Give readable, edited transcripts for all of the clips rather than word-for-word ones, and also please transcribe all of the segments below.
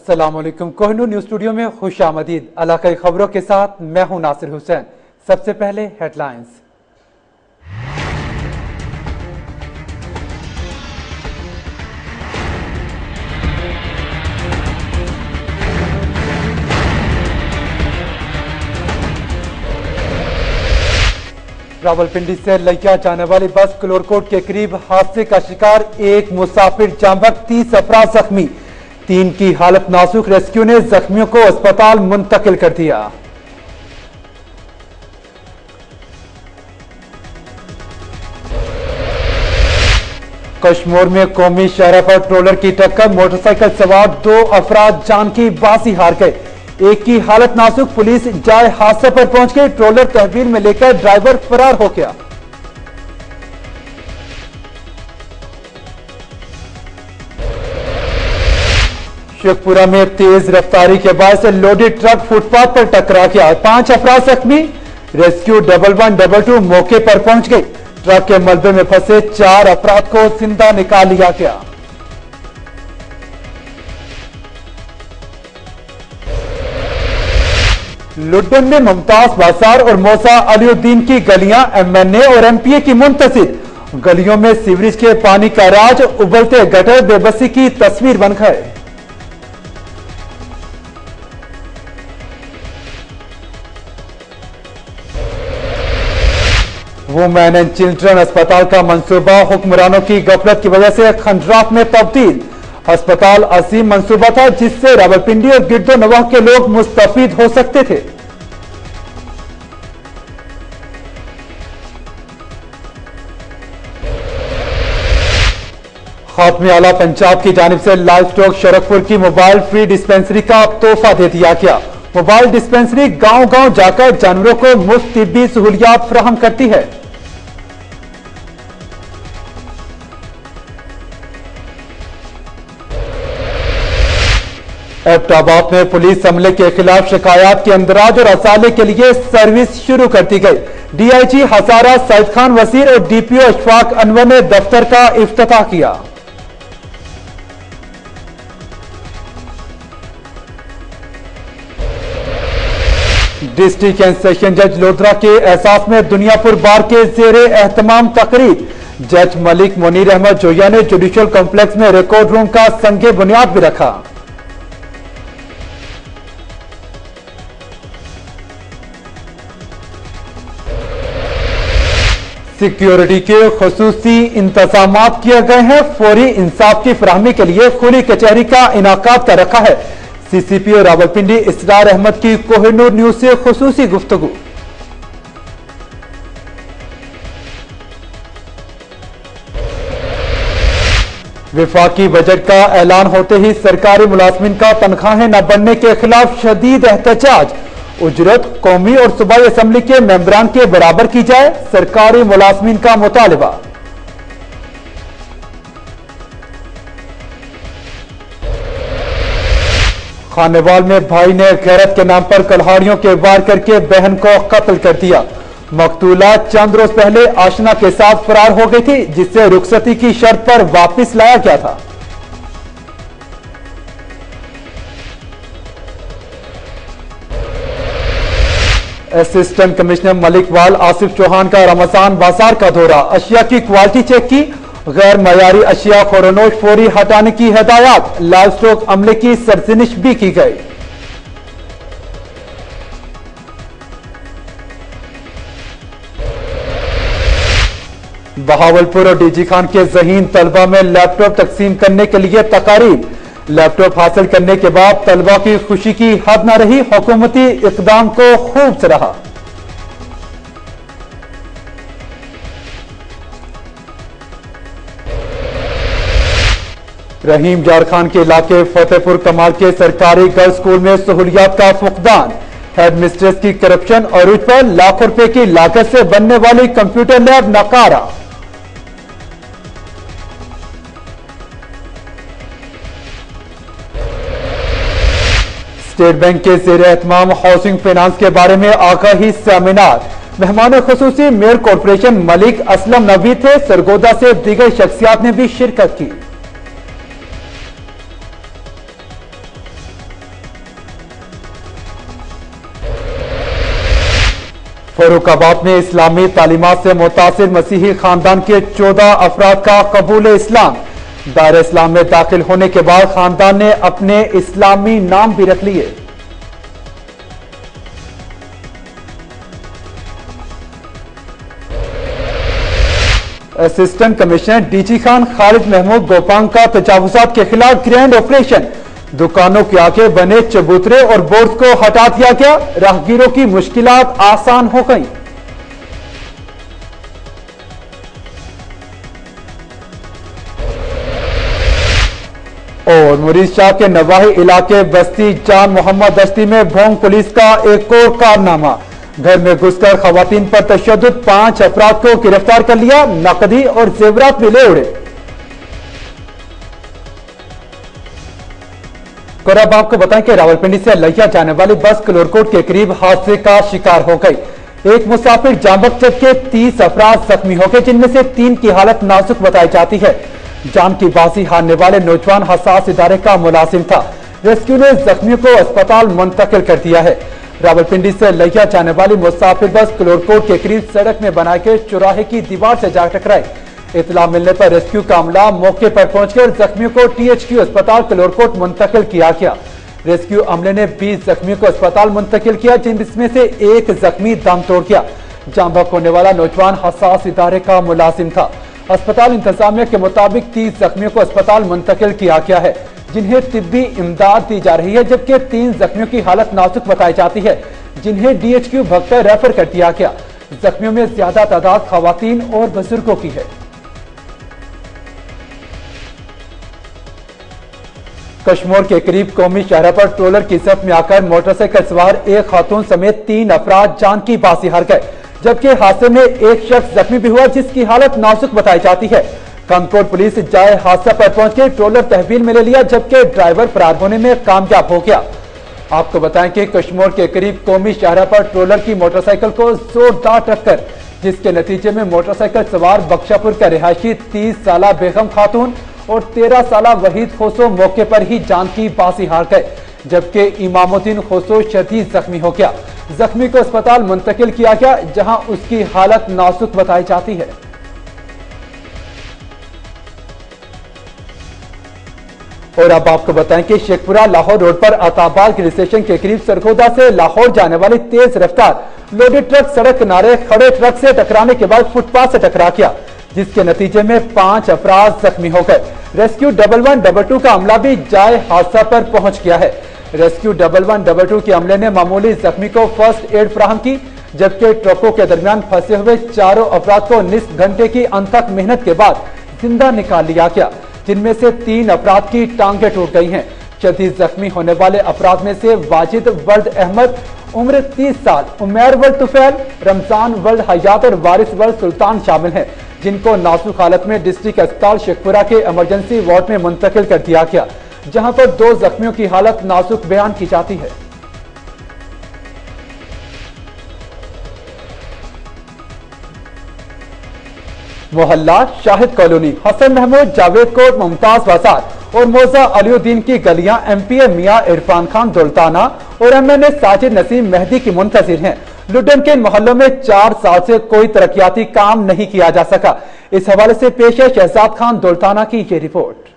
अस्सलाम वालेकुम। Kohinoor news studio में खुश आमदीद। इलाकाई खबरों के साथ मैं हूं नासिर हुसैन। सबसे पहले हेडलाइंस। रावलपिंडी से लिया जाने वाली बस कलोरकोट के करीब हादसे का शिकार, एक मुसाफिर जामबख्त, 30 अफराद जख्मी, 3 की हालत नाजुक। रेस्क्यू ने जख्मियों को अस्पताल मुंतकिल कर दिया। कश्मीर में कौमी शहर पर ट्रोलर की टक्कर, मोटरसाइकिल सवार 2 अफराद जान की बाजी हार गए, एक की हालत नाजुक। पुलिस जाए हादसे पर पहुंच गई, ट्रोलर तहवील में लेकर ड्राइवर फरार हो गया। शेखपुरा में तेज रफ्तारी के बाद से लोडेड ट्रक फुटपाथ पर टकरा गया, 5 अफराद जख्मी। रेस्क्यू 1112 मौके पर पहुंच गई, ट्रक के मलबे में फंसे 4 अफराद को जिंदा निकाल लिया गया। लुड्डन में मुमताज बाजार और मौसा अलीउद्दीन की गलियां एमएनए और एमपीए की मुंतसिर, गलियों में सीवरेज के पानी का राज, उबलते गटर बेबसी की तस्वीर बन गए। वुमेन एंड चिल्ड्रन अस्पताल का मंसूबा हुक्मरानों की गफलत की वजह से खंडरात में तब्दील। अस्पताल असीम मंसूबा था जिससे रावलपिंडी और गिरदो नवाह के लोग मुस्तफीद हो सकते थे। खात्मे आला पंजाब की जानिब से लाइव स्टॉक शरकपुर की मोबाइल फ्री डिस्पेंसरी का तोहफा दे दिया गया। मोबाइल डिस्पेंसरी गांव-गांव जाकर जानवरों को मुफ्त तिब्बी सहूलियात फराहम करती है। एबटाबाद में पुलिस अमले के खिलाफ शिकायत के अंदराज और असाले के लिए सर्विस शुरू कर दी गई। डीआईजी हजारा सईद खान वसीर और डीपीओ अशफाक अनवर ने दफ्तर का इफ्तिताह किया। डिस्ट्रिक्ट एंड सेशन जज लोधरा के एहसास में दुनियापुर बार के जेरे एहतमाम तकरीब, जज मलिक मुनीर अहमद जोया ने जुडिशल कॉम्प्लेक्स में रिकॉर्ड रूम का संगे बुनियाद भी रखा। सिक्योरिटी के खुसूसी इंतजामात किए गए हैं, फौरी इंसाफ की फराहमी के लिए खुली कचहरी का इनाकात कर रखा है। सीसीपीओ रावलपिंडी इसरार अहमद की कोहिनूर न्यूज से खुसूसी गुफ्तगू। विफाकी बजट का ऐलान होते ही सरकारी मुलाजमिन का तनख्वाहें न बनने के खिलाफ शदीद एहतजाज, उजरत कौमी और सूबाई असम्बली के मेंबरान के बराबर की जाए, सरकारी मुलाजमिन का मुतालबा। खानेवाल में भाई ने गैरत के नाम पर कल्हाड़ियों के वार करके बहन को कत्ल कर दिया। मकतूला चंद रोज पहले आशना के साथ फरार हो गई थी, जिससे रुखसती की शर्त पर वापस लाया गया था। असिस्टेंट कमिश्नर मलिकवाल आसिफ चौहान का रमजान बाजार का दौरा, अशिया की क्वालिटी चेक की, गैर मयारी अशिया खोरनोश फौरी हटाने की हिदायत, लाइव स्टॉक अमले की सरजनिश भी की गई। बहावलपुर और डीजी खान के ज़हीन तलबा में लैपटॉप तकसीम करने के लिए तकारीब, लैपटॉप हासिल करने के बाद तलबा की खुशी की हद न रही, हुकूमती इकदाम को खूब सराहा। रहीम जार खान के इलाके फतेहपुर कमाल के सरकारी गर्ल्स स्कूल में सहूलियात का फुकदान, हेड मिस्ट्रेस की करप्शन और उस पर लाखों रुपए की लागत से बनने वाली कंप्यूटर लैब नकारा। स्टेट बैंक के ज़ेरे एहतमाम हाउसिंग फाइनेंस के बारे में आगाही सेमिनार, मेहमान खुसूसी मेयर कॉरपोरेशन मलिक असलम नबी थे, सरगोदा से दीगर शख्सियात ने भी शिरकत की। फर्रुखाबाद में इस्लामी तालीमात से मुतासिर मसीही खानदान के 14 अफराद का कबूल इस्लाम। दायरा इस्लाम में दाखिल होने के बाद खानदान ने अपने इस्लामी नाम भी रख लिए। Assistant commissioner DG Khan Khalid Mahmood Gopang का तजावुजात के खिलाफ ग्रैंड ऑपरेशन। दुकानों के आगे बने चबूतरे और बोर्ड को हटा दिया गया। राहगीरों की मुश्किलात आसान हो गई। और मुरीद शाह के नवाही इलाके बस्ती जान मोहम्मद दस्ती में भोंग पुलिस का एक और कारनामा। घर में घुसकर खवातीन पर तशद्दुद, 5 अफराद को गिरफ्तार कर लिया। नकदी और जेवरात भी ले उड़े। और अब आपको बताएं कि रावलपिंडी से लिया जाने वाली बस कलोरकोट के करीब हादसे का शिकार हो गई। एक मुसाफिर जामबक जबकि 30 अफराद जख्मी हो गए, जिनमें से 3 की हालत नाजुक बताई जाती है। जान की बाजी हारने वाले नौजवान हसास इदारे का मुलाजिम था। रेस्क्यू ने जख्मियों को अस्पताल मुंतकिल कर दिया है। रावलपिंडी से लिया जाने वाली मुसाफिर बस कलोरकोट के करीब सड़क में बना के चौराहे की दीवार से जा टकराई। इतला मिलने पर रेस्क्यू का अमला मौके पर पहुंचकर जख्मियों को THQ अस्पताल कलोरकोट मुंतकिल किया गया। रेस्क्यू अमले ने 20 जख्मियों को अस्पताल मुंतकिल किया, जिनमें से एक जख्मी दम तोड़ गया। जामबक होने वाला नौजवान हसास इदारे का मुलाजिम था। अस्पताल इंतजामिया के मुताबिक 30 जख्मियों को अस्पताल मुंतकिल किया गया है, जिन्हें तिब्बी इमदाद दी जा रही है, जबकि 3 जख्मियों की हालत नाजुक बताई जाती है, जिन्हें DHQ भगकर रेफर कर दिया गया। जख्मियों में ज्यादा तादाद खवातीन और बुजुर्गों की है। कश्मीर के करीब कौमी शहर पर ट्रोलर की जद में आकर मोटरसाइकिल सवार एक खातून समेत 3 अफराद जान की बाजी हार गए, जबकि हादसे में एक शख्स जख्मी भी हुआ, जिसकी हालत नाजुक बताई जाती है। कंकोट पुलिस जाए हादसा पर पहुंचकर ट्रोलर तहवील में ले लिया, जबकि ड्राइवर फरार होने में कामयाब हो गया। आपको बताएं कि कश्मीर के करीब कौमी शहर पर ट्रोलर की मोटरसाइकिल को जोरदार टक्कर, जिसके नतीजे में मोटरसाइकिल सवार बख्शापुर का रिहायशी 30 साला बेगम खातून और 13 साला वहीद खोसो मौके पर ही जान की बाजी हार गए, जबकि इमामुद्दीन खोसो शदीद जख्मी हो गया। जख्मी को अस्पताल मुंतकिल किया गया, जहां उसकी हालत नाजुक बताई जाती है। और अब आपको बताएं कि शेखपुरा लाहौर रोड पर अताबाद के स्टेशन के करीब सरगोदा से लाहौर जाने वाली तेज रफ्तार लोडेड ट्रक सड़क किनारे खड़े ट्रक से टकराने के बाद फुटपाथ से टकरा गया, जिसके नतीजे में 5 अफराद जख्मी हो गए। रेस्क्यू 1112 का अमला भी जाए हादसा पर पहुंच गया है। रेस्क्यू 1112 के अमले ने मामूली जख्मी को फर्स्ट एड फराहम की, जबकि ट्रकों के दरमियान फंसे हुए 4 अफराद को निस्फ घंटे की अनथक मेहनत के बाद जिंदा निकाल लिया गया, जिनमें से 3 अफराद की टांगें टूट गई हैं। शदीद जख्मी होने वाले अफराद में से वाजिद वल्द अहमद उम्र 30 साल, उमैर वल्द तुफैल, रमजान वल्द हयात और वारिस वल्द सुल्तान शामिल हैं, जिनको नाजुक हालत में डिस्ट्रिक्ट अस्पताल शेखपुरा के इमरजेंसी वार्ड में मुंतकिल कर दिया गया, जहां पर 2 जख्मियों की हालत नाजुक बयान की जाती है। मोहल्ला शाहिद कॉलोनी, हसन महमूद, जावेद कोट, मुमताज बाजार और मौजा अलीउद्दीन की गलियां MPA मियां इरफान खान दुल्ताना और MNA साजिद नसीम मेहदी की मुंतजिर हैं। लुडन के इन मोहल्लों में 4 साल से कोई तरक्याती काम नहीं किया जा सका। इस हवाले से पेश है शहजाद खान दुल्ताना की ये रिपोर्ट।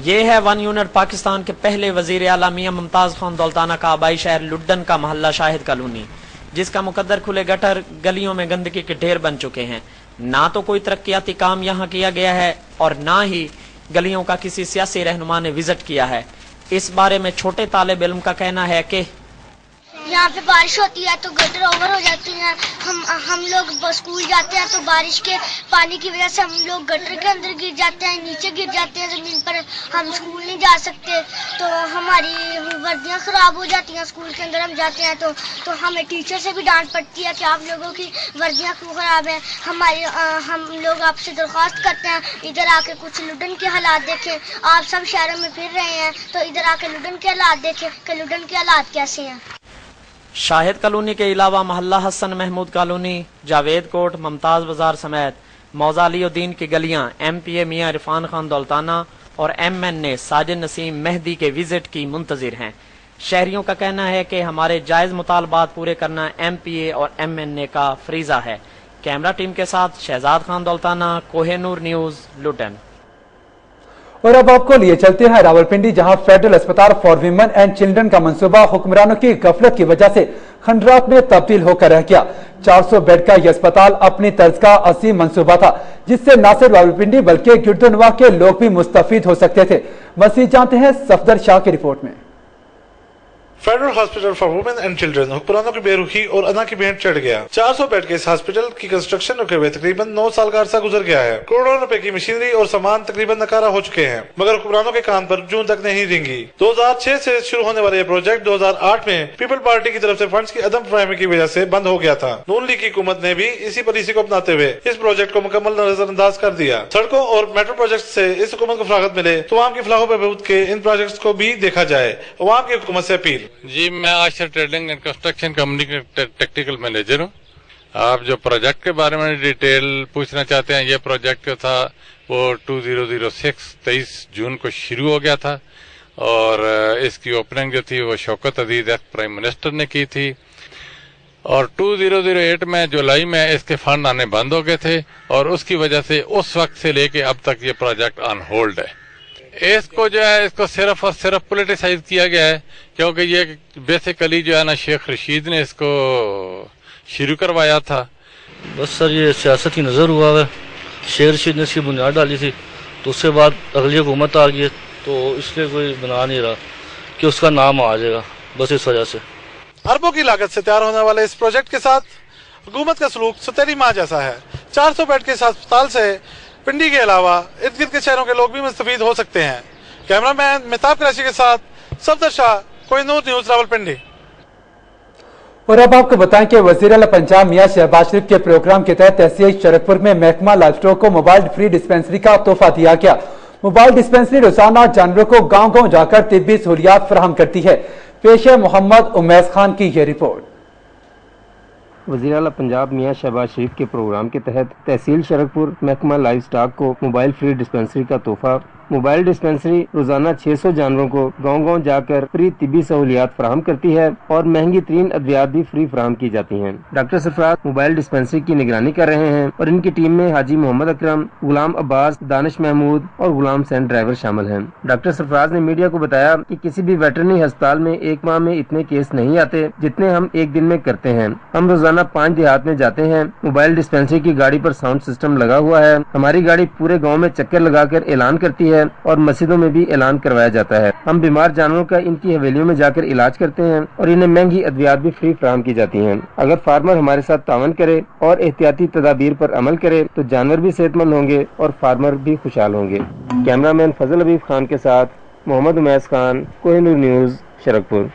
ये है वन यूनिट पाकिस्तान के पहले वजीर आला मियां मुमताज खान दुल्ताना का आबाई शहर लुडन का मोहल्ला शाहिद कॉलोनी, जिसका मुकद्दर खुले गटर गलियों में गंदगी के ढेर बन चुके हैं। ना तो कोई तरक्याती काम यहाँ किया गया है और ना ही गलियों का किसी सियासी रहनुमा ने विजिट किया है। इस बारे में छोटे तालिब इल्म का कहना है कि यहाँ पे बारिश होती है तो गटर ओवर हो जाती है। हम लोग स्कूल जाते हैं तो बारिश के पानी की वजह से हम लोग गटर के अंदर गिर जाते हैं, नीचे गिर जाते हैं जमीन पर। हम स्कूल नहीं जा सकते, तो हमारी वर्दियाँ खराब हो जाती हैं। स्कूल के अंदर हम जाते हैं तो हमें टीचर से भी डांट पड़ती है कि आप लोगों की वर्दियाँ क्यों खराब हैं। हम लोग आपसे दरख्वास्त करते हैं इधर आके कुछ लुडन के हालात देखें। आप सब शहरों में फिर रहे हैं तो इधर आके लुडन के हालात देखें कि लुडन के हालात कैसे हैं। शाहिद कॉलोनी के अलावा मोहल्ला हसन महमूद कॉलोनी, जावेद कोट, मुमताज बाजार समेत मौजा अलीउद्दीन की गलियां MPA मियां इरफान खान दुल्ताना और MNA साजिद नसीम मेहदी के विजिट की मुंतजिर हैं। शहरियों का कहना है कि हमारे जायज मुतालबात पूरे करना MPA और MNA का फरीजा है। कैमरा टीम के साथ शहजाद खान दौलताना, कोहिनूर न्यूज, लुटन। और अब आपको लिए चलते हैं रावलपिंडी, जहां फेडरल अस्पताल फॉर वीमेन एंड चिल्ड्रन का मंसूबा हुक्मरानों की गफलत की वजह से खंडरात में तब्दील होकर रह गया। 400 बेड का यह अस्पताल अपनी तर्ज का असीम मंसूबा था, जिससे न सिर्फ रावलपिंडी बल्कि गिरदोनवा के लोग भी मुस्तफीद हो सकते थे। मजीद जानते हैं सफदर शाह की रिपोर्ट में। Federal hospital for women and children हुक्मरानों की बेरुखी और अना की भेंट चढ़ गया। 400 बेड के इस हॉस्पिटल की कंस्ट्रक्शन रुके हुए तकरीबन 9 साल का अरसा गुजर गया है। करोड़ों रुपए की मशीनरी और सामान तकरीबन नकारा हो चुके हैं, मगर हुक्मरानों के कान पर जूं तक नहीं रेंगी। 2006 से शुरू होने वाले ये प्रोजेक्ट 2008 में पीपल पार्टी की तरफ से फंड्स की अदम फराहमी की वजह से बंद हो गया था। नून लीग की हुकूमत ने भी इसी पॉलिसी को अपनाते हुए इस प्रोजेक्ट को मुकम्मल नजरअंदाज कर दिया। सड़कों और मेट्रो प्रोजेक्ट से इस हुकूमत को फरागत मिले तो आवाम की फलाह बहबूद के इन प्रोजेक्ट को भी देखा जाए। अवाम की हुकूमत से अपील। जी, मैं Ashar trading and construction company के टेक्निकल मैनेजर हूँ। आप जो प्रोजेक्ट के बारे में डिटेल पूछना चाहते हैं, ये प्रोजेक्ट जो था वो 2006 23 जून को शुरू हो गया था और इसकी ओपनिंग जो थी वो शौकत अजीज एक्स प्राइम मिनिस्टर ने की थी और 2008 में जुलाई में इसके फंड आने बंद हो गए थे और उसकी वजह से उस वक्त से लेके अब तक ये प्रोजेक्ट ऑन होल्ड है। इसको जो है इसको सिर्फ और सिर्फ पोलिटिसाइज किया गया है, क्योंकि ये बेसिकली जो है ना शेख रशीद ने इसको शुरू करवाया था। बस सर ये सियासत की नज़र हुआ है, शेख रशीद ने इसकी बुनियाद डाली थी तो उसके बाद अगली हुकूमत आ गई तो इसलिए कोई बना नहीं रहा कि उसका नाम आ जाएगा, बस इस वजह से। अरबों की लागत से तैयार होने वाले इस प्रोजेक्ट के साथ हुकूमत का सलूक सौतेली माँ जैसा है। 400 बेड के इस अस्पताल से पिंडी के अलावा इर्द गिर्द के शहरों के लोग भी मुस्तफीद हो सकते हैं। कैमरामैन मेहताब कराची के साथ सफदर शाह, कोहिनूर न्यूज, रावलपिंडी। और अब आपको बताएं कि वजीर आला पंजाब मियां शहबाज शरीफ के प्रोग्राम के तहत तहसील शरकपुर में महकमा लाइफ स्टॉक को मोबाइल फ्री डिस्पेंसरी का तोहफा दिया गया। मोबाइल डिस्पेंसरी रोजाना जानवरों को गांव गांव जाकर तिब्बी सहूलियात फराहम करती है। पेश है मोहम्मद उमैस खान की यह रिपोर्ट। वज़ीर आला पंजाब मियां शहबाज शरीफ के प्रोग्राम के तहत तहसील शरकपुर महकमा लाइफ स्टॉक को मोबाइल फ्री डिस्पेंसरी का तोहफा। मोबाइल डिस्पेंसरी रोजाना 600 जानवरों को गांव-गांव जाकर फ्री तिब्बी सहूलियात फराहम करती है और महंगी तरीन अद्वियात भी फ्री फराहम की जाती हैं। डॉक्टर सरफराज मोबाइल डिस्पेंसरी की निगरानी कर रहे हैं और इनकी टीम में हाजी मोहम्मद अकरम, गुलाम अब्बास, दानिश महमूद और गुलाम सैन ड्राइवर शामिल हैं। डॉक्टर सरफराज ने मीडिया को बताया कि किसी भी वेटरनरी अस्पताल में एक माह में इतने केस नहीं आते जितने हम एक दिन में करते हैं। हम रोजाना 5 देहात में जाते हैं। मोबाइल डिस्पेंसरी की गाड़ी पर साउंड सिस्टम लगा हुआ है। हमारी गाड़ी पूरे गाँव में चक्कर लगाकर ऐलान करती है और मस्जिदों में भी ऐलान करवाया जाता है। हम बीमार जानवरों का इनकी हवेलियों में जाकर इलाज करते हैं और इन्हें महंगी अद्वियात भी फ्री फराहम की जाती हैं। अगर फार्मर हमारे साथ तावन करे और एहतियाती तदाबीर पर अमल करे तो जानवर भी सेहतमंद होंगे और फार्मर भी खुशहाल होंगे। कैमरामैन फजल हबीब खान के साथ मोहम्मद उमैस खान, कोहिनूर न्यूज, शरकपुर।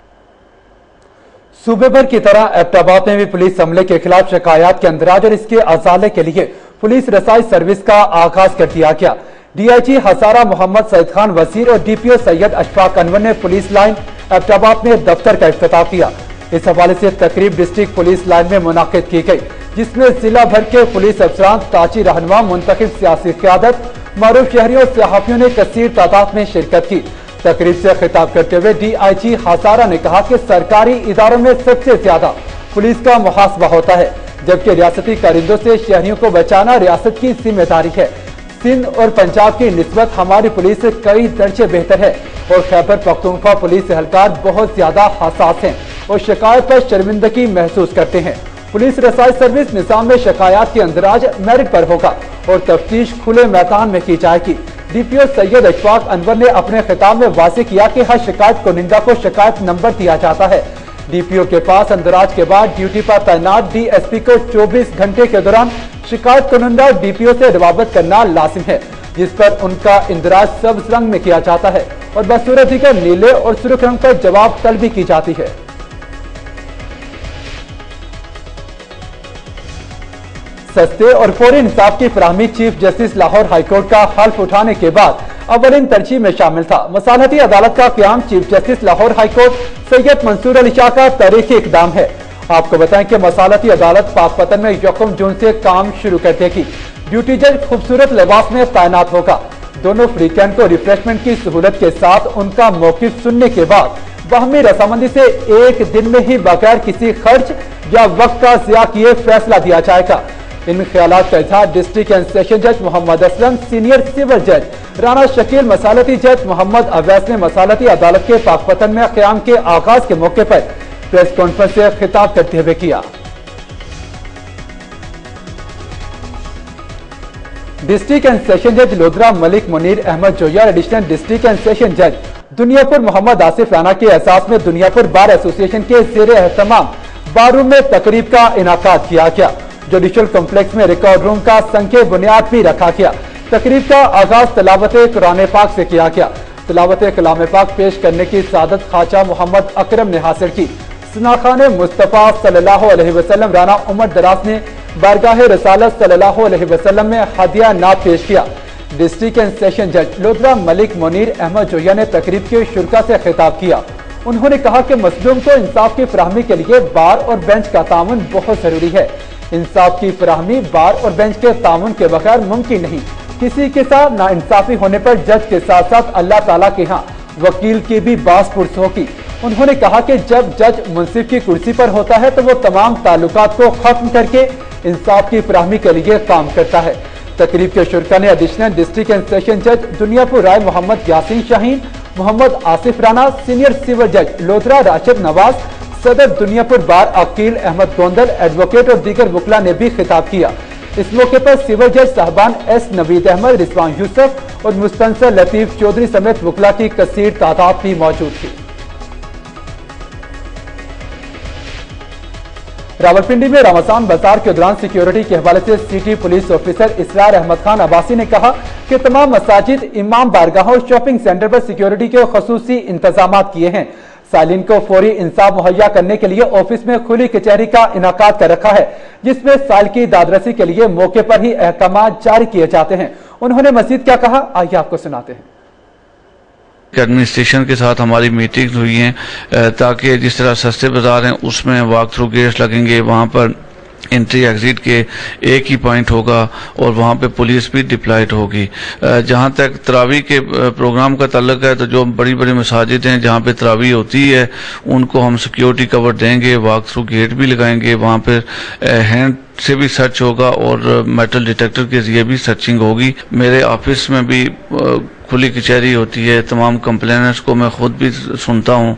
सूबे भर की तरह एबटाबाद में भी पुलिस हमले के खिलाफ शिकायत के अंदराज और इसके अजाले के लिए पुलिस रसाई सर्विस का आगाज कर दिया गया। डीआईजी हसारा मोहम्मद सईद खान वसीर और डीपीओ सैयद अशफाक अनवर ने पुलिस लाइन एबटाबाद में दफ्तर का इफ्तिताह किया। इस हवाले से तकरीब डिस्ट्रिक्ट पुलिस लाइन में मुनाकिद की गई, जिसमें जिला भर के पुलिस अफसरान, ताजी रहनुमा, मुंतखब सियासी क़यादत, मारूफ शहरियों और सहाफियों ने कसीर तादाद में शिरकत की। तकरीब से खिताब करते हुए डीआईजी हसारा ने कहा कि सरकारी इदारों में सबसे ज्यादा पुलिस का मुहासबा होता है, जबकि रियासती कारिंदों से शहरियों को बचाना रियासत की जिम्मेदारी है। सिंध और पंजाब की निस्बत हमारी पुलिस कई दर्जे बेहतर है और खैबर पख्तूनख्वा पुलिस एहलकार बहुत ज्यादा हसास हैं और शिकायत पर शर्मिंदगी महसूस करते हैं। पुलिस रसाई सर्विस निजाम में शिकायत के अंदराज मेरिट पर होगा और तफ्तीश खुले मैदान में की जाएगी। डीपीओ सैयद अशफाक अनवर ने अपने खिताब में वाज़ेह किया कि हर शिकायत कुनिंदा को शिकायत नंबर दिया जाता है। डीपीओ के पास अंदराज के बाद ड्यूटी पर तैनात डीएसपी को 24 घंटे के दौरान शिकायत कुनिंदा डीपीओ से रवाबत करना लाजिम है, जिस पर उनका इंदराज सब्ज रंग में किया जाता है और बसूरत दीगर नीले और सुर्ख रंग पर जवाब तलबी की जाती है। सस्ते और फौरी इंसाफ की फराहमी चीफ जस्टिस लाहौर हाईकोर्ट का हल्फ उठाने के बाद अवलिन तरजीह में शामिल था। मसालहती अदालत का क्याम chief justice Lahore high court Syed Mansoor Ali Shah का तारीखी इकदाम है। आपको बताएं कि मसालहती अदालत पाकपतन में 1 जून से काम शुरू कर देगी। ड्यूटी जज खूबसूरत लिबास में तैनात होगा। दोनों फ्रीकैंड को रिफ्रेशमेंट की सहूलत के साथ उनका मौकिफ सुनने के बाद बाहमी रसामंदी से एक दिन में ही बगैर किसी खर्च या वक्त का ज़िया किए फैसला दिया जाएगा। इन ख्यालात का इजहार डिस्ट्रिक्ट एंड सेशन जज मोहम्मद असलम, सीनियर सिविल जज राना शकील, मसालती जज मोहम्मद अवैस ने मसालती अदालत के पाकपतन में क़याम के आगाज के मौके पर प्रेस कॉन्फ्रेंस से खिताब करते हुए किया। डिस्ट्रिक्ट एंड सेशन जज lodhra Malik Munir Ahmad Zoya, additional district and session जज दुनियापुर मोहम्मद आसिफ राना के एहसास में दुनियापुर बार एसोसिएशन के ज़ेरे एहतमाम बार रूम में तकरीब का इनाकाद किया गया। जुडिशल कॉम्प्लेक्स में रिकॉर्ड रूम का संख्या बुनियाद भी रखा गया। तकरीब का आगाज तिलावत कुरान पाक से किया गया। तिलावत कलाम पाक पेश करने की सादत ख्वाजा मोहम्मद अकरम ने हासिल की। सनाखान मुस्तफ़ा सल्लल्लाहु अलैहि वसल्लम राना उमर दराज ने बारगाह रसालत सल्लल्लाहु अलैहि वसल्लम में हदिया नात पेश किया। डिस्ट्रिक्ट एंड सेशन जज लोधरा मलिक मुनीर अहमद जोया ने तकरीब के शुरका से खिताब किया। उन्होंने कहा कि मजलूम को इंसाफ की फराहमी के लिए बार और बेंच का ताउन बहुत जरूरी है। इंसाफ की फराहमी बार और बेंच के ताउन के बगैर मुमकिन नहीं। किसी के साथ नाइंसाफी होने पर जज के साथ साथ अल्लाह ताला के यहाँ वकील की भी बास पुरस होगी। उन्होंने कहा कि जब जज मुंसिफ की कुर्सी पर होता है तो वो तमाम ताल्लुकात को खत्म करके इंसाफ की फराहमी के लिए काम करता है। तकरीब के शुरका ने एडिशनल डिस्ट्रिक्ट एंड सेशन जज दुनियापुर राय मोहम्मद यासीन शाहीन, मोहम्मद आसिफ राना, सीनियर सिविल जज लोधरा राशिद नवाज, सदर दुनियापुर बार अकील अहमद गोंदल, एडवोकेट और दीगर वकला ने भी खिताब किया। इस मौके पर सिविल जज साहबान एस नवीद अहमद, रिजवान यूसुफ और मुस्तनसर लतीफ चौधरी समेत वकला की कसीर तादाद भी मौजूद थी। रावलपिंडी में रमजान बाजार के दौरान सिक्योरिटी के हवाले से सिटी पुलिस ऑफिसर इसरार अहमद खान अब्बासी ने कहा कि तमाम मसाजिद, इमाम बारगाहों और शॉपिंग सेंटर पर सिक्योरिटी के खसूसी इंतजाम किए हैं। सालिन को फौरी इंसाफ मुहैया करने के लिए ऑफिस में खुली कचहरी का इनाकाद कर रखा है, जिसमें साल की दादरसी के लिए मौके पर ही अहकाम जारी किए जाते हैं। उन्होंने मजीद क्या कहा, आइए आपको सुनाते हैं। एडमिनिस्ट्रेशन के साथ हमारी मीटिंग्स हुई हैं ताकि जिस तरह सस्ते बाजार हैं उसमें वॉक थ्रू गेट्स लगेंगे, वहाँ पर एंट्री एग्जिट के एक ही पॉइंट होगा और वहाँ पे पुलिस भी डिप्लॉयड होगी। जहाँ तक तरावी के प्रोग्राम का ताल्लुक है तो जो बड़ी बड़ी मसाजिद हैं जहाँ पे तरावी होती है उनको हम सिक्योरिटी कवर देंगे, वॉक थ्रू गेट भी लगाएंगे, वहाँ पर हैंड से भी सर्च होगा और मेटल डिटेक्टर के जरिए भी सर्चिंग होगी। मेरे ऑफिस में भी खुली कचहरी होती है, तमाम कंप्लेनेंट्स को मैं खुद भी सुनता हूँ।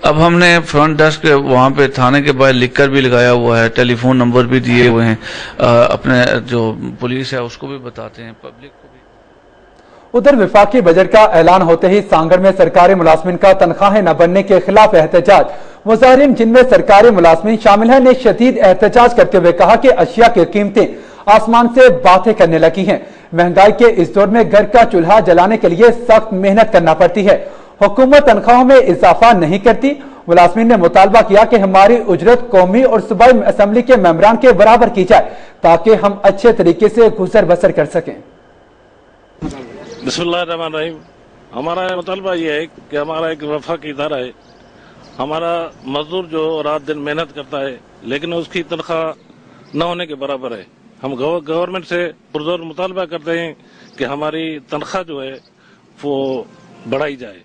अब हमने फ्रंट डेस्क वहाँ पे थाने के बाहर लिखकर भी लगाया हुआ है, टेलीफोन नंबर भी दिए हुए हैं, अपने जो पुलिस है उसको भी बताते हैं, पब्लिक को भी। उधर विफाकी बजट का ऐलान होते ही सांगड़ में सरकारी मुलाजमिन का तनख्वाहें न बनने के खिलाफ एहतजाज। मुजाहिरीन जिनमें सरकारी मुलाजमिन शामिल है ने शदीद एहतजाज करते हुए कहा कि अशिया की कीमतें आसमान से बातें करने लगी हैं। महंगाई के इस दौर में घर का चूल्हा जलाने के लिए सख्त मेहनत करना पड़ती है। हुकूमत तनख्वाहों में इजाफा नहीं करती। मुलाजमिन ने मुतालबा किया कि हमारी उजरत कौमी और सूबाई असम्बली के मेंबरान के बराबर की जाए ताकि हम अच्छे तरीके से गुजर बसर कर सकें। बिस्मिल्लाहिर्रहमानिर्रहीम। हमारा मुतालबा ये है कि हमारा एक वफाकी इदारा है, हमारा मजदूर जो रात दिन मेहनत करता है लेकिन उसकी तनख्वाह न होने के बराबर है। हम गवर्नमेंट से पुरजोर मुतालबा करते हैं कि हमारी तनख्वाह जो है वो बढ़ाई जाए।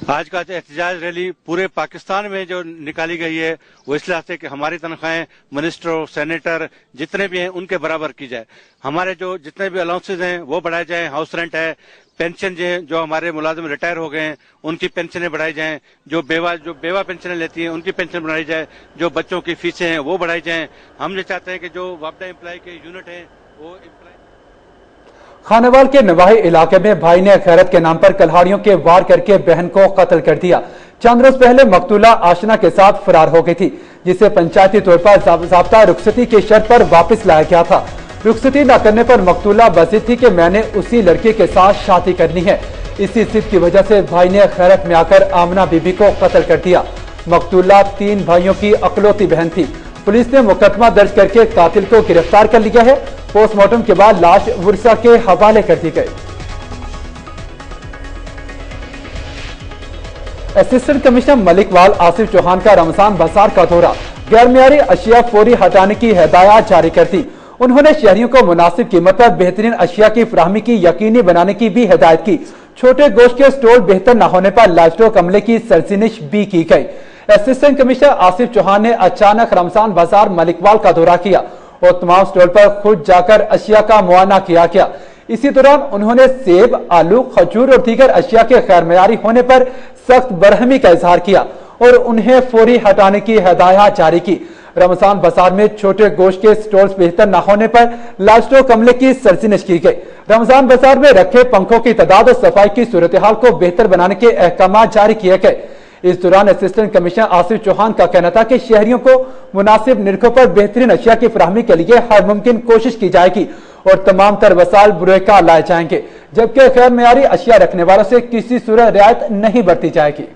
आज का एहतजाज रैली पूरे पाकिस्तान में जो निकाली गई है वो इस लिहाज से कि हमारी तनख्वाहें मिनिस्टर, सेनेटर जितने भी हैं उनके बराबर की जाए। हमारे जो जितने भी अलाउंसेज हैं वो बढ़ाए जाएं। हाउस रेंट है, पेंशन जो हमारे मुलाजिम रिटायर हो गए हैं उनकी पेंशनें बढ़ाई जाएं। जो बेवा पेंशनें लेती हैं उनकी पेंशन बढ़ाई जाए। जो बच्चों की फीसें हैं वो बढ़ाई जाएं। हम ये चाहते हैं कि जो वापडा एम्प्लॉय के यूनिट हैं वो खानेवाल के नवाही इलाके में भाई ने खैरत के नाम पर कल्हाड़ियों के वार करके बहन को कत्ल कर दिया। चंद रोज पहले मकतूला आशना के साथ फरार हो गई थी, जिसे पंचायती तौर पर ज़ाब्ता रुखसती की शर्त पर वापस लाया गया था। रुखसती न करने पर मकतूला बसित थी कि मैंने उसी लड़के के साथ शादी करनी है। इसी जिद की वजह से भाई ने खैरत में आकर आमना बीबी को कत्ल कर दिया। मकतूला 3 भाइयों की अकलौती बहन थी। पुलिस ने मुकदमा दर्ज करके कातिल को गिरफ्तार कर लिया है। पोस्टमार्टम के बाद लाश वर्सा के हवाले कर दी गई। असिस्टेंट कमिश्नर मलिकवाल आसिफ चौहान का रमजान बाजार का दौरा, गैर मियारी अशिया फौरी हटाने की हिदायत जारी कर दी। उन्होंने शहरियों को मुनासिब कीमत पर बेहतरीन अशिया की फराहमी की यकीनी बनाने की भी हिदायत की। छोटे गोश्त के स्टॉल बेहतर न होने पर लाइवस्टॉक अमले की सरजनिश भी की गई। असिस्टेंट कमिश्नर आसिफ चौहान ने अचानक रमजान बाजार मलिकवाल का दौरा किया और तमाम स्टॉल पर खुद जाकर अशिया का मुआयना किया गया। इसी दौरान उन्होंने सेब, आलू, खजूर और दीगर अशिया के गैर मयारी होने पर सख्त बरहमी का इजहार किया और उन्हें फौरी हटाने की हिदायत जारी की। रमजान बाजार में छोटे गोश्त के स्टॉल्स बेहतर न होने पर लाइवस्टॉक अमले की सरजनिश की गई। रमजान बाजार में रखे पंखों की तादाद और सफाई की सूरत हाल को बेहतर बनाने के अहकाम जारी किए गए। इस दौरान असिस्टेंट कमिश्नर आसिफ चौहान का कहना था कि शहरियों को मुनासिब निर्खों पर बेहतरीन अशिया की फराहमी के लिए हर मुमकिन कोशिश की जाएगी और तमाम तर वसाइल बुरेका लाए जाएंगे, जबकि गैर मयारी अशिया रखने वालों से किसी सूरत रियायत नहीं बरती जाएगी।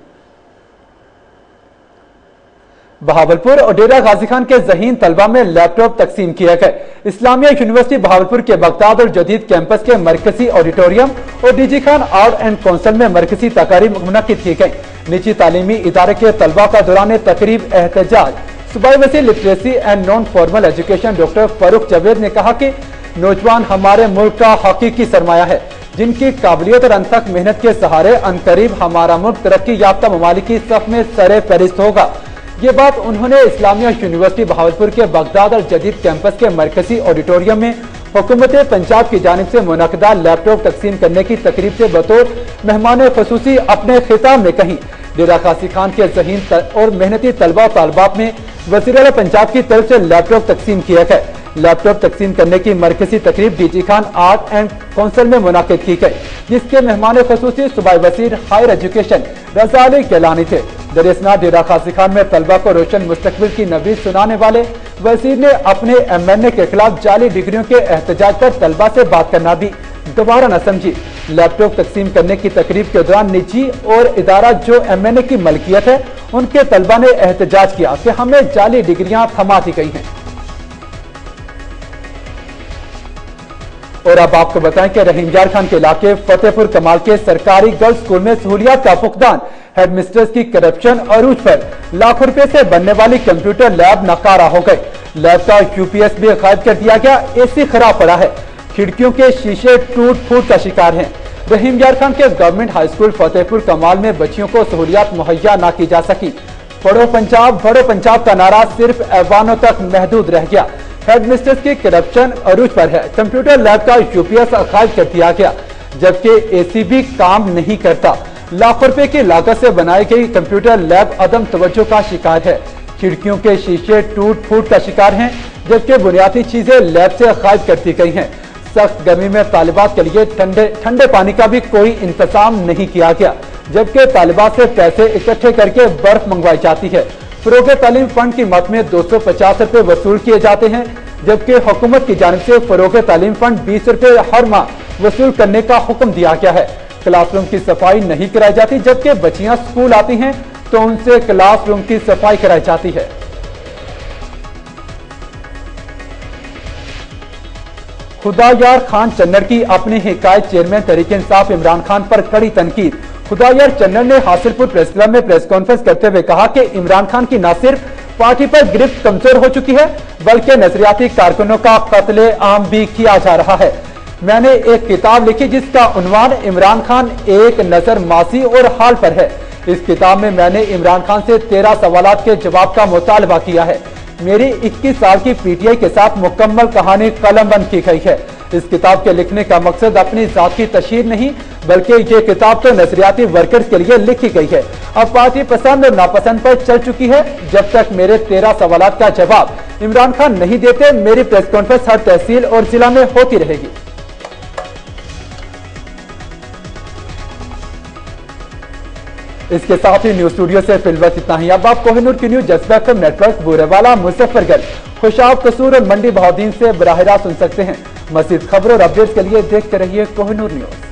बहावलपुर और डेरा गाजी खान के ज़हीन तलबा में लैपटॉप तकसीम किए गए। इस्लामिया यूनिवर्सिटी बहावलपुर के बगदाद और जदीद कैंपस के मरकजी ऑडिटोरियम और DG Khan art and council में मरकजी तकारीब मुनक्किद की गई। निजी तालीमी इदारे के तलबा का दौरान तकरीब एहतजाज सूबाई वज़ीर literacy and non formal education doctor Farooq Javed ने कहा कि नौजवान हमारे मुल्क का हकीकी सरमाया है, जिनकी काबिलियत और अनथक मेहनत के सहारे अनकरीब हमारा मुल्क तरक्की याफ्ता ममालिक की सफ में सरे फहरिस्त होगा। ये बात उन्होंने इस्लामिया यूनिवर्सिटी बहावलपुर के बगदाद और जदीद कैंपस के मरकजी ऑडिटोरियम में हुकूमत पंजाब की जानिब से मुनक्किदा लैपटॉप तकसीम करने की तकरीब से बतौर मेहमान खसूसी अपने खिताब में कही। डेरा गाजी खान के ज़हीन और मेहनती तलबा और तालबात में वज़ीर-ए-आला पंजाब की तरफ से लैपटॉप तकसीम किया गया। लैपटॉप तकसीम करने की मरकजी तकरीब DG Khan art and council में मुनक्किद की गई, जिसके मेहमान खसूसी सूबाई वज़ीर हायर एजुकेशन रज़ा अली गिलानी थे। दरियासना डेरा गाजी खान में तलबा को रोशन मुस्तकबिल की नवीद सुनाने वाले वज़ीर ने अपने MNA के खिलाफ जाली डिग्रियों के एहतजाज पर तलबा से बात करना भी दोबारा न समझी। लैपटॉप तकसीम करने की तकरीब के दौरान निजी और इदारा जो MNA की मलकियत है, उनके तलबा ने एहतजाज किया कि हमें जाली डिग्रियां थमा दी गई हैं। और अब आपको बताएं कि रहीम यार खान के इलाके फतेहपुर कमाल के सरकारी गर्ल्स स्कूल में सहूलियात का फुकदान, हेडमिस्ट्रेस की करप्शन अरूज पर लाखों रुपए से बनने वाली कंप्यूटर लैब नकारा हो गई। लैब का UPS भी गायब कर दिया गया। AC खराब पड़ा है, खिड़कियों के शीशे टूट फूट का शिकार हैं। रहीम यार खान के गवर्नमेंट हाई स्कूल फतेहपुर कमाल में बच्चियों को सहूलियात मुहैया न की जा सकी। पढ़ो पंजाब का नारा सिर्फ ऐवानों तक महदूद रह गया। हेडमिस्ट्रेस की करप्शन अरूज पर है। कंप्यूटर लैब का UPS गायब कर दिया गया, जबकि AC भी काम नहीं करता। लाखों रुपए की लागत से बनाई गई कंप्यूटर लैब अदम तवज्जो का शिकार है। खिड़कियों के शीशे टूट फूट का शिकार हैं, जबकि बुनियादी चीजें लैब से गायब कर दी गई हैं। सख्त गर्मी में तालिबात के लिए ठंडे पानी का भी कोई इंतजाम नहीं किया गया, जबकि तालिबात से पैसे इकट्ठे करके बर्फ मंगवाई जाती है। फरोग तालीम फंड की मद में 250 रुपए वसूल किए जाते हैं, जबकि हुकूमत की जानिब से फरोग तालीम फंड 20 रुपए हर माह वसूल करने का हुक्म दिया गया है। क्लासरूम की सफाई नहीं कराई जाती, जबकि बच्चियां स्कूल आती हैं तो उनसे क्लासरूम की सफाई कराई जाती है। खुदायार खान चन्नड़ की अपनी हिकायत चेयरमैन तहरीक इंसाफ इमरान खान पर कड़ी तनकीद। खुदायार चन्नड़ ने हासिलपुर प्रेस क्लब में प्रेस कॉन्फ्रेंस करते हुए कहा कि इमरान खान की न सिर्फ पार्टी पर गिरफ्त कमजोर हो चुकी है, बल्कि नजरियाती कारकुनों का कत्ले आम भी किया जा रहा है। मैंने एक किताब लिखी जिसका उन्वान इमरान खान एक नजर माजी और हाल पर है। इस किताब में मैंने इमरान खान से 13 सवालात के जवाब का मुतालबा किया है। मेरी 21 साल की PTI के साथ मुकम्मल कहानी कलमबंद की गई है। इस किताब के लिखने का मकसद अपनी जात की तशहीर नहीं, बल्कि ये किताब तो नजरियाती वर्कर्स के लिए लिखी गई है। अब पार्टी पसंद और नापसंद पर चल चुकी है। जब तक मेरे 13 सवालात का जवाब इमरान खान नहीं देते, मेरी प्रेस कॉन्फ्रेंस हर तहसील और जिला में होती रहेगी। इसके साथ ही न्यूज स्टूडियो से फिलहाल इतना ही। अब आप कोहिनूर की न्यूज जज्बा FM नेटवर्क बुरेवाला, मुजफ्फरगंज, खुशाब, कसूर और मंडी बहाउद्दीन से बराह रास्त सुन सकते हैं। मज़ीद खबरों और अपडेट्स के लिए देखते रहिए कोहिनूर न्यूज।